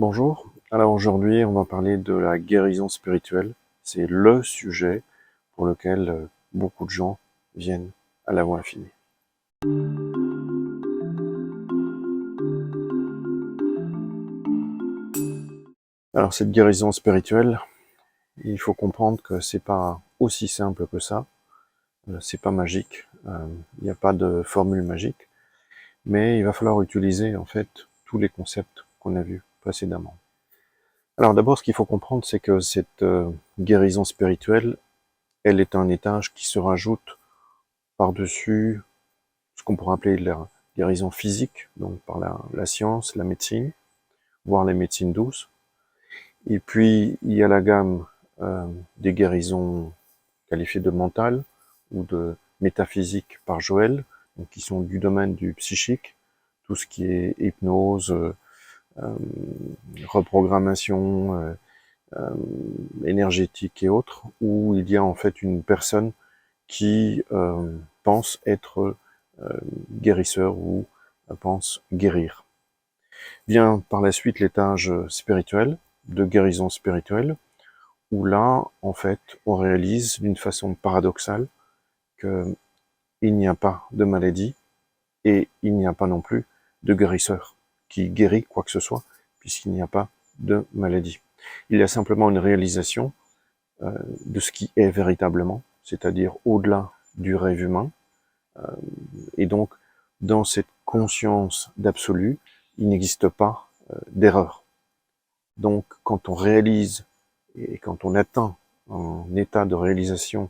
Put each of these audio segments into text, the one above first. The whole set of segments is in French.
Bonjour, alors aujourd'hui on va parler de la guérison spirituelle. C'est le sujet pour lequel beaucoup de gens viennent à la voie infinie. Alors cette guérison spirituelle, il faut comprendre que c'est pas aussi simple que ça, c'est pas magique, il n'y a pas de formule magique, mais il va falloir utiliser en fait tous les concepts qu'on a vus précédemment. Alors d'abord ce qu'il faut comprendre c'est que cette guérison spirituelle, elle est un étage qui se rajoute par-dessus ce qu'on pourrait appeler la guérison physique, donc par la science, la médecine, voire les médecines douces. Et puis, il y a la gamme des guérisons qualifiées de mentales ou de métaphysique par Joël, donc qui sont du domaine du psychique, tout ce qui est hypnose, reprogrammation énergétique et autres, où il y a en fait une personne qui pense être guérisseur ou pense guérir. Vient par la suite l'étage spirituel, de guérison spirituelle, où là, en fait, on réalise d'une façon paradoxale qu'il n'y a pas de maladie et il n'y a pas non plus de guérisseur qui guérit quoi que ce soit, puisqu'il n'y a pas de maladie. Il y a simplement une réalisation de ce qui est véritablement, c'est-à-dire au-delà du rêve humain, et donc dans cette conscience d'absolu, il n'existe pas d'erreur. Donc quand on réalise et quand on atteint un état de réalisation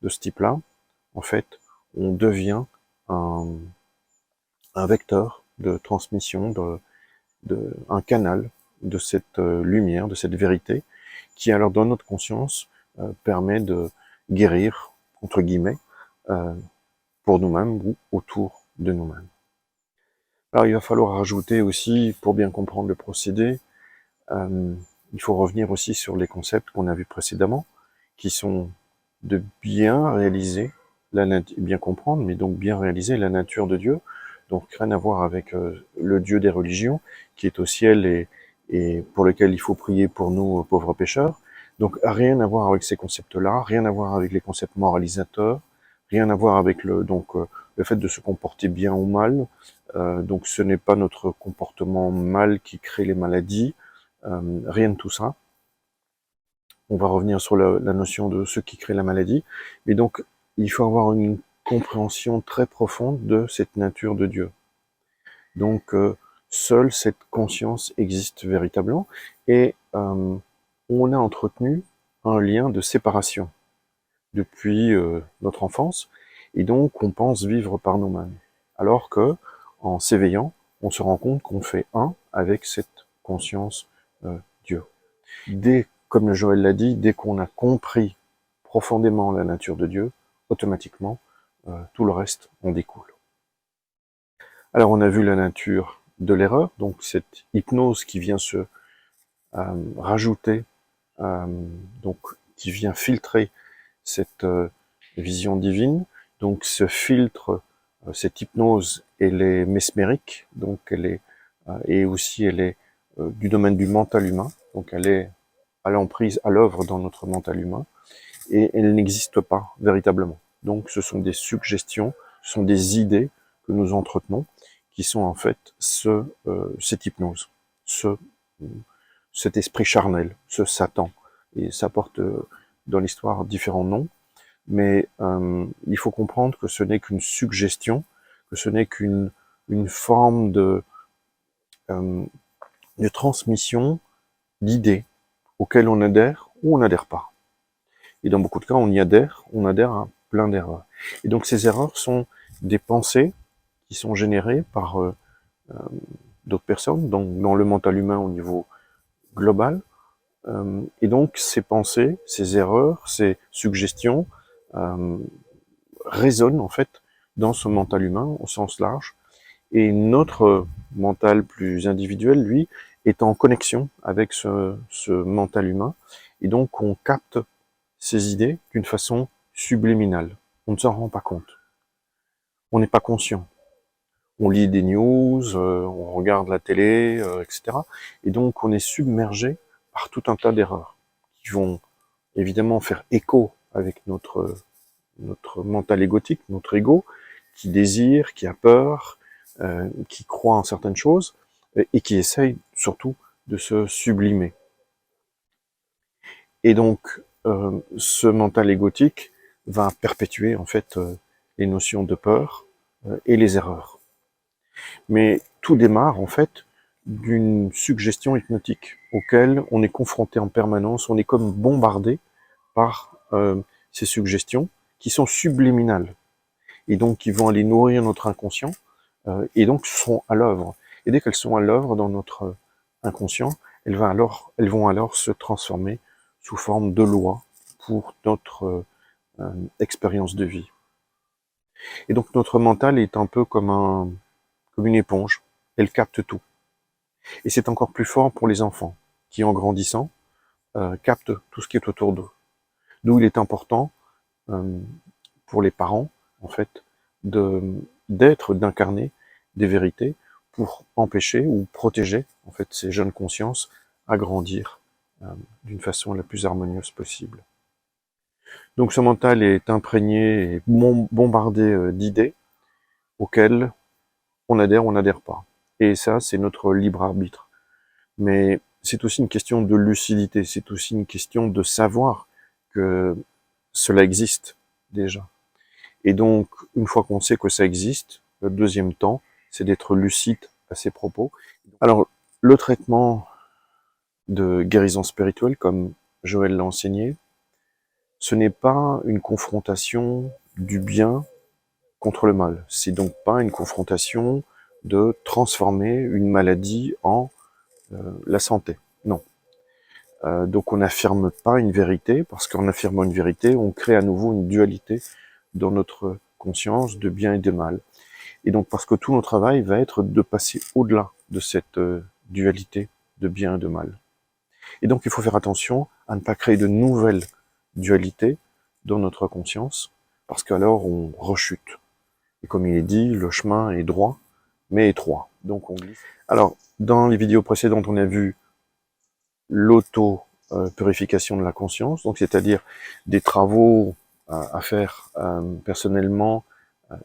de ce type-là, en fait, on devient un, un vecteur de transmission, un canal de cette lumière, de cette vérité, qui alors dans notre conscience permet de guérir, entre guillemets, euh, pour nous-mêmes ou autour de nous-mêmes. Alors il va falloir rajouter aussi, pour bien comprendre le procédé, il faut revenir aussi sur les concepts qu'on a vus précédemment, qui sont de bien réaliser, bien comprendre, mais donc bien réaliser la nature de Dieu, donc rien à voir avec le Dieu des religions, qui est au ciel et pour lequel il faut prier pour nous, pauvres pécheurs. Donc rien à voir avec ces concepts-là, rien à voir avec les concepts moralisateurs, rien à voir avec le fait de se comporter bien ou mal. Donc ce n'est pas notre comportement mal qui crée les maladies, rien de tout ça. On va revenir sur la notion de ce qui crée la maladie. Et donc, il faut avoir une compréhension très profonde de cette nature de Dieu. Donc, seule cette conscience existe véritablement. Et on a entretenu un lien de séparation depuis notre enfance. Et donc, on pense vivre par nous-mêmes. Alors que, en s'éveillant, on se rend compte qu'on fait un avec cette conscience Dieu. Comme Joël l'a dit, dès qu'on a compris profondément la nature de Dieu, automatiquement, tout le reste en découle. Alors on a vu la nature de l'erreur, donc cette hypnose qui vient se rajouter, donc qui vient filtrer cette vision divine. Donc ce filtre, cette hypnose, elle est mesmérique, donc elle est et aussi elle est du domaine du mental humain, donc elle est à l'emprise, à l'œuvre dans notre mental humain, et elle n'existe pas véritablement. Donc ce sont des suggestions, ce sont des idées que nous entretenons, qui sont en fait cette hypnose, cet esprit charnel, ce Satan. Et ça porte dans l'histoire différents noms, mais il faut comprendre que ce n'est qu'une suggestion, que ce n'est qu'une forme de transmission d'idées auxquelles on adhère ou on n'adhère pas. Et dans beaucoup de cas, on adhère à plein d'erreurs. Et donc ces erreurs sont des pensées qui sont générées par d'autres personnes, donc dans le mental humain au niveau global. Et donc ces pensées, ces erreurs, ces suggestions résonnent en fait dans ce mental humain au sens large. Et notre mental plus individuel, lui, est en connexion avec ce mental humain. Et donc on capte ces idées d'une façon subliminale. On ne s'en rend pas compte. On n'est pas conscient. on lit des news, on regarde la télé, etc. Et donc on est submergé par tout un tas d'erreurs qui vont évidemment faire écho avec notre mental égotique, notre ego, qui désire, qui a peur, qui croit en certaines choses, et qui essaye surtout de se sublimer. Et donc, ce mental égotique va perpétuer en fait les notions de peur et les erreurs. Mais tout démarre en fait d'une suggestion hypnotique auquel on est confronté en permanence, on est comme bombardé par ces suggestions qui sont subliminales et donc qui vont aller nourrir notre inconscient et donc sont à l'œuvre. Et dès qu'elles sont à l'œuvre dans notre inconscient, elles vont alors se transformer sous forme de lois pour notre expérience de vie. Et donc notre mental est un peu comme une éponge, elle capte tout. Et c'est encore plus fort pour les enfants, qui en grandissant, captent tout ce qui est autour d'eux. D'où il est important euh, pour les parents, en fait, d'incarner des vérités pour empêcher ou protéger, en fait, ces jeunes consciences à grandir d'une façon la plus harmonieuse possible. Donc ce mental est imprégné et bombardé d'idées auxquelles on adhère ou on n'adhère pas. Et ça, c'est notre libre arbitre. Mais c'est aussi une question de lucidité, c'est aussi une question de savoir que cela existe déjà. Et donc, une fois qu'on sait que ça existe, le deuxième temps, c'est d'être lucide à ses propos. Alors, le traitement de guérison spirituelle, comme Joël l'a enseigné, ce n'est pas une confrontation du bien contre le mal. C'est donc pas une confrontation de transformer une maladie en la santé. Non. Donc on n'affirme pas une vérité, parce qu'en affirmant une vérité, on crée à nouveau une dualité dans notre conscience de bien et de mal. Et donc parce que tout notre travail va être de passer au-delà de cette dualité de bien et de mal. Et donc il faut faire attention à ne pas créer de nouvelles dualités dans notre conscience, parce qu'alors on rechute. Et comme il est dit, le chemin est droit, mais étroit. Donc on glisse. Alors, dans les vidéos précédentes, on a vu l'auto-purification de la conscience, donc c'est-à-dire des travaux à faire personnellement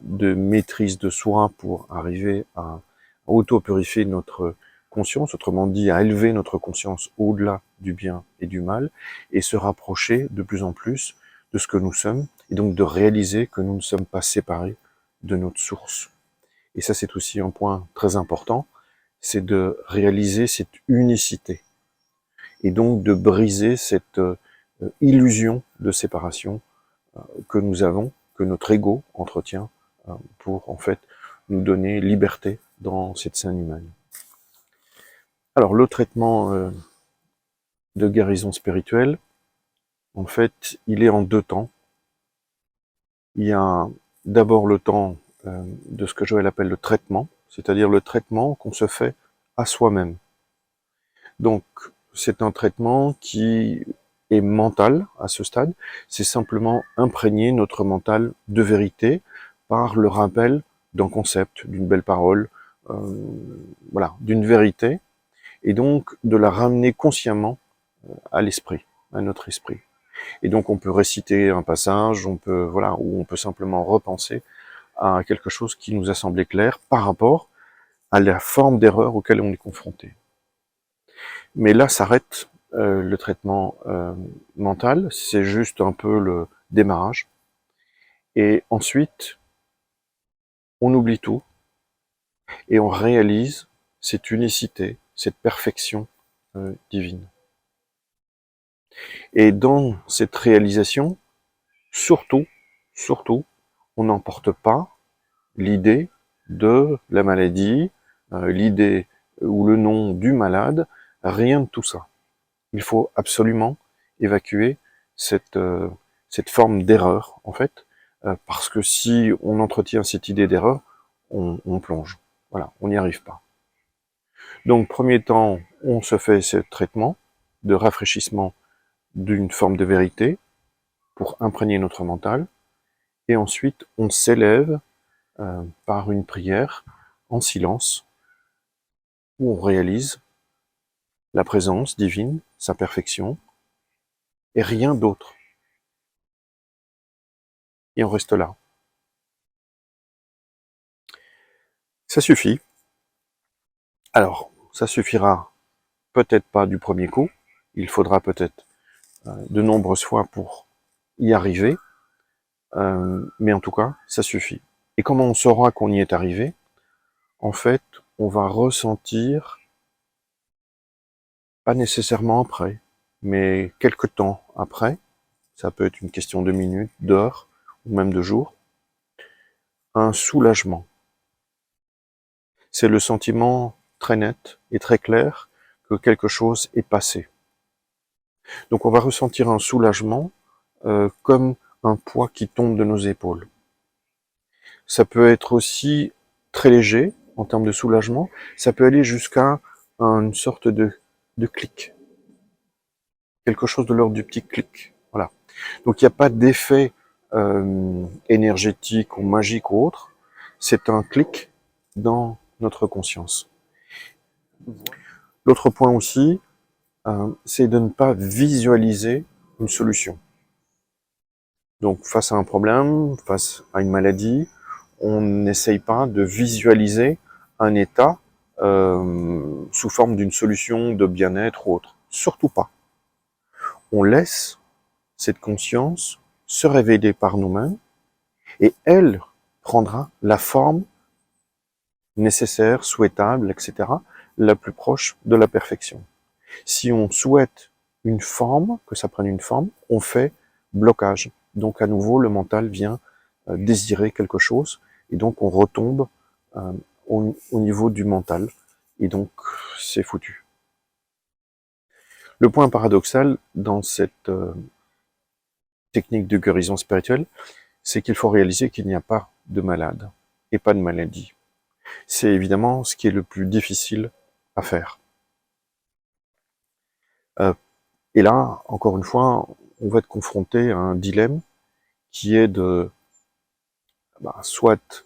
de maîtrise de soi pour arriver à auto-purifier notre conscience, autrement dit à élever notre conscience au-delà du bien et du mal, et se rapprocher de plus en plus de ce que nous sommes, et donc de réaliser que nous ne sommes pas séparés de notre source. Et ça, c'est aussi un point très important, c'est de réaliser cette unicité, et donc de briser cette illusion de séparation que nous avons, que notre ego entretient, pour en fait nous donner liberté dans cette scène humaine. Alors le traitement de guérison spirituelle, en fait, il est en deux temps. Il y a d'abord le temps de ce que Joël appelle le traitement, c'est-à-dire le traitement qu'on se fait à soi-même. Donc c'est un traitement qui est mental à ce stade, c'est simplement imprégner notre mental de vérité par le rappel d'un concept, d'une belle parole, voilà, d'une vérité, et donc de la ramener consciemment à l'esprit, à notre esprit. Et donc on peut réciter un passage, on peut, voilà, ou on peut simplement repenser à quelque chose qui nous a semblé clair par rapport à la forme d'erreur auquel on est confronté. Mais là s'arrête le traitement mental, c'est juste un peu le démarrage. Et ensuite, on oublie tout et on réalise cette unicité, cette perfection divine. Et dans cette réalisation, surtout, on n'emporte pas l'idée de la maladie, l'idée ou le nom du malade, rien de tout ça. Il faut absolument évacuer cette forme d'erreur, en fait, parce que si on entretient cette idée d'erreur, on plonge. Voilà, on n'y arrive pas. Donc, premier temps, on se fait ce traitement de rafraîchissement d'une forme de vérité pour imprégner notre mental, et ensuite, on s'élève par une prière en silence, où on réalise la présence divine, sa perfection, et rien d'autre. Et on reste là. Ça suffit. Alors, ça suffira peut-être pas du premier coup, il faudra peut-être de nombreuses fois pour y arriver, mais en tout cas, ça suffit. Et comment on saura qu'on y est arrivé? En fait, on va ressentir, pas nécessairement après, mais quelque temps après, ça peut être une question de minutes, d'heures, ou même de jours, un soulagement. C'est le sentiment très net et très clair que quelque chose est passé. Donc on va ressentir un soulagement comme un poids qui tombe de nos épaules. Ça peut être aussi très léger en termes de soulagement, ça peut aller jusqu'à une sorte de clic, quelque chose de l'ordre du petit clic. Voilà. Donc il n'y a pas d'effet énergétique ou magique ou autre, c'est un clic dans notre conscience. L'autre point aussi, c'est de ne pas visualiser une solution. Donc face à un problème, face à une maladie, on n'essaye pas de visualiser un état sous forme d'une solution de bien-être ou autre. Surtout pas. On laisse cette conscience se révéler par nous-mêmes et elle prendra la forme nécessaire, souhaitable, etc., la plus proche de la perfection. Si on souhaite une forme, que ça prenne une forme, on fait blocage. Donc à nouveau, le mental vient désirer quelque chose, et donc on retombe au niveau du mental, et donc c'est foutu. Le point paradoxal dans cette technique de guérison spirituelle, c'est qu'il faut réaliser qu'il n'y a pas de malade, et pas de maladie. C'est évidemment ce qui est le plus difficile à faire. Et là, encore une fois, on va être confronté à un dilemme qui est de soit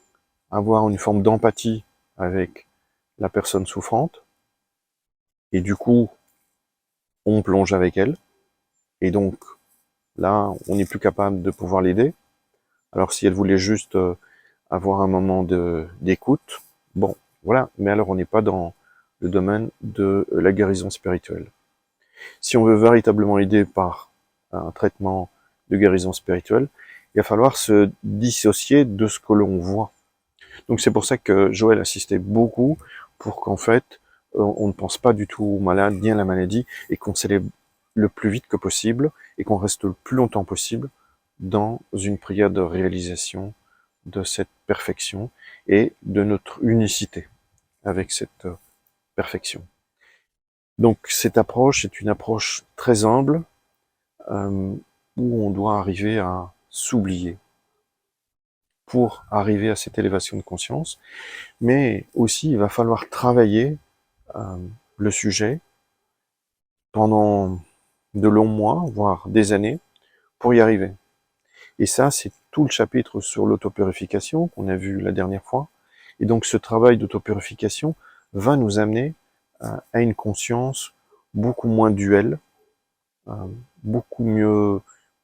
avoir une forme d'empathie avec la personne souffrante, et du coup, on plonge avec elle, et donc là, on n'est plus capable de pouvoir l'aider. Alors si elle voulait juste avoir un moment d'écoute, bon, voilà, mais alors on n'est pas dans le domaine de la guérison spirituelle. Si on veut véritablement aider par un traitement de guérison spirituelle, il va falloir se dissocier de ce que l'on voit. Donc c'est pour ça que Joël insistait beaucoup pour qu'en fait, on ne pense pas du tout au malade ni à la maladie et qu'on célèbre le plus vite que possible et qu'on reste le plus longtemps possible dans une prière de réalisation de cette perfection et de notre unicité avec cette perfection. Donc cette approche est une approche très humble où on doit arriver à s'oublier pour arriver à cette élévation de conscience, mais aussi il va falloir travailler le sujet pendant de longs mois, voire des années, pour y arriver. Et ça, c'est tout le chapitre sur l'autopurification qu'on a vu la dernière fois. Et donc ce travail d'autopurification va nous amener à une conscience beaucoup moins duelle, beaucoup mieux,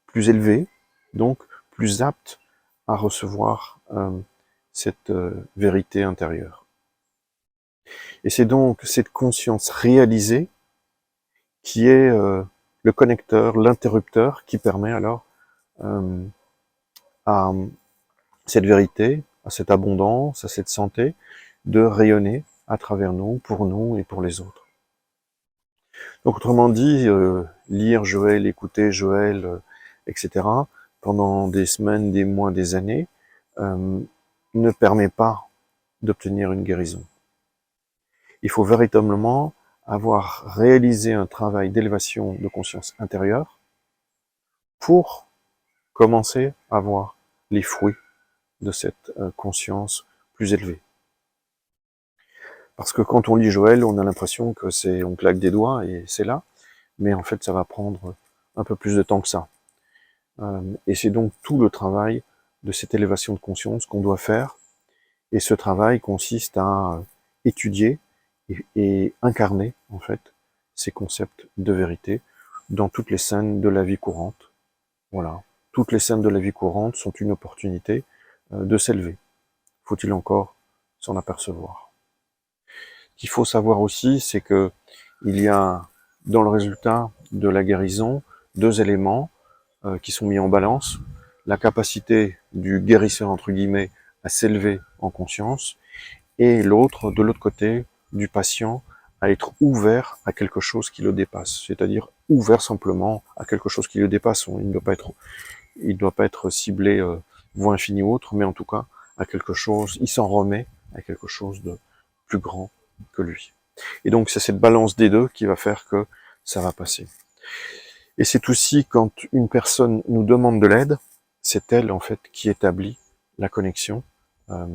plus élevée, donc plus apte à recevoir cette vérité intérieure. Et c'est donc cette conscience réalisée qui est le connecteur, l'interrupteur qui permet alors à cette vérité, à cette abondance, à cette santé, de rayonner à travers nous et pour les autres. Donc autrement dit, lire Joël, écouter Joël, etc., pendant des semaines, des mois, des années, ne permet pas d'obtenir une guérison. Il faut véritablement avoir réalisé un travail d'élévation de conscience intérieure pour commencer à voir les fruits de cette conscience plus élevée. Parce que quand on lit Joël, on a l'impression que c'est, on claque des doigts et c'est là, mais en fait ça va prendre un peu plus de temps que ça. Et c'est donc tout le travail de cette élévation de conscience qu'on doit faire, Et ce travail consiste à étudier et incarner, en fait, ces concepts de vérité dans toutes les scènes de la vie courante. Voilà. Toutes les scènes de la vie courante sont une opportunité de s'élever. Faut-il encore s'en apercevoir? Ce qu'il faut savoir aussi, c'est que il y a, dans le résultat de la guérison, deux éléments qui sont mis en balance. La capacité du guérisseur, entre guillemets, à s'élever en conscience, et l'autre, de l'autre côté, du patient, à être ouvert à quelque chose qui le dépasse, c'est-à-dire ouvert simplement à quelque chose qui le dépasse. Il ne doit pas être ciblé voie infinie ou autre, mais en tout cas à quelque chose, il s'en remet à quelque chose de plus grand que lui. Et donc c'est cette balance des deux qui va faire que ça va passer. Et c'est aussi quand une personne nous demande de l'aide, c'est elle en fait qui établit la connexion euh,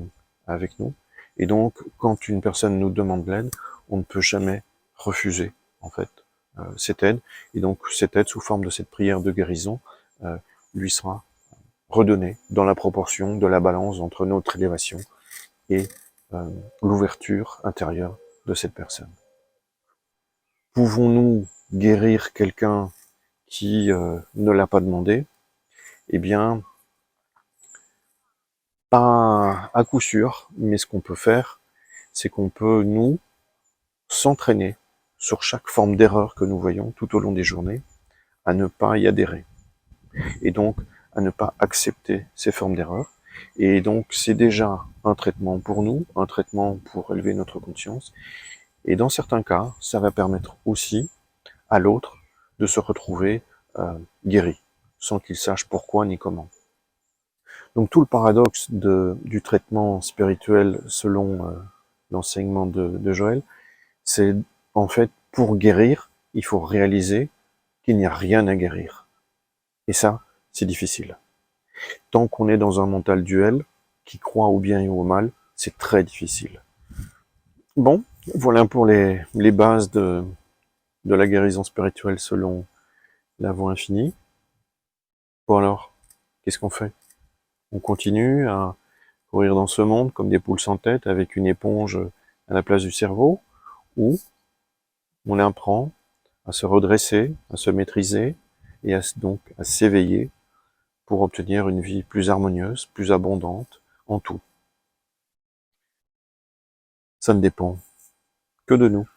avec nous. Et donc quand une personne nous demande de l'aide, on ne peut jamais refuser en fait cette aide. Et donc cette aide sous forme de cette prière de guérison lui sera redonnée dans la proportion de la balance entre notre élévation et l'ouverture intérieure de cette personne. Pouvons-nous guérir quelqu'un qui ne l'a pas demandé? Eh bien, pas à coup sûr, mais ce qu'on peut faire, c'est qu'on peut, nous, s'entraîner sur chaque forme d'erreur que nous voyons tout au long des journées, à ne pas y adhérer. Et donc, à ne pas accepter ces formes d'erreur. Et donc, c'est déjà un traitement pour nous, un traitement pour élever notre conscience. Et dans certains cas, ça va permettre aussi à l'autre de se retrouver guéri, sans qu'il sache pourquoi ni comment. Donc tout le paradoxe du traitement spirituel selon l'enseignement de Joël, c'est en fait pour guérir, il faut réaliser qu'il n'y a rien à guérir. Et ça, c'est difficile. Tant qu'on est dans un mental duel, qui croit au bien et au mal, c'est très difficile. Bon, voilà pour les bases de la guérison spirituelle selon la voie infinie. Bon alors, qu'est-ce qu'on fait? On continue à courir dans ce monde comme des poules sans tête avec une éponge à la place du cerveau, ou on apprend à se redresser, à se maîtriser et donc à s'éveiller pour obtenir une vie plus harmonieuse, plus abondante en tout. Ça ne dépend que de nous.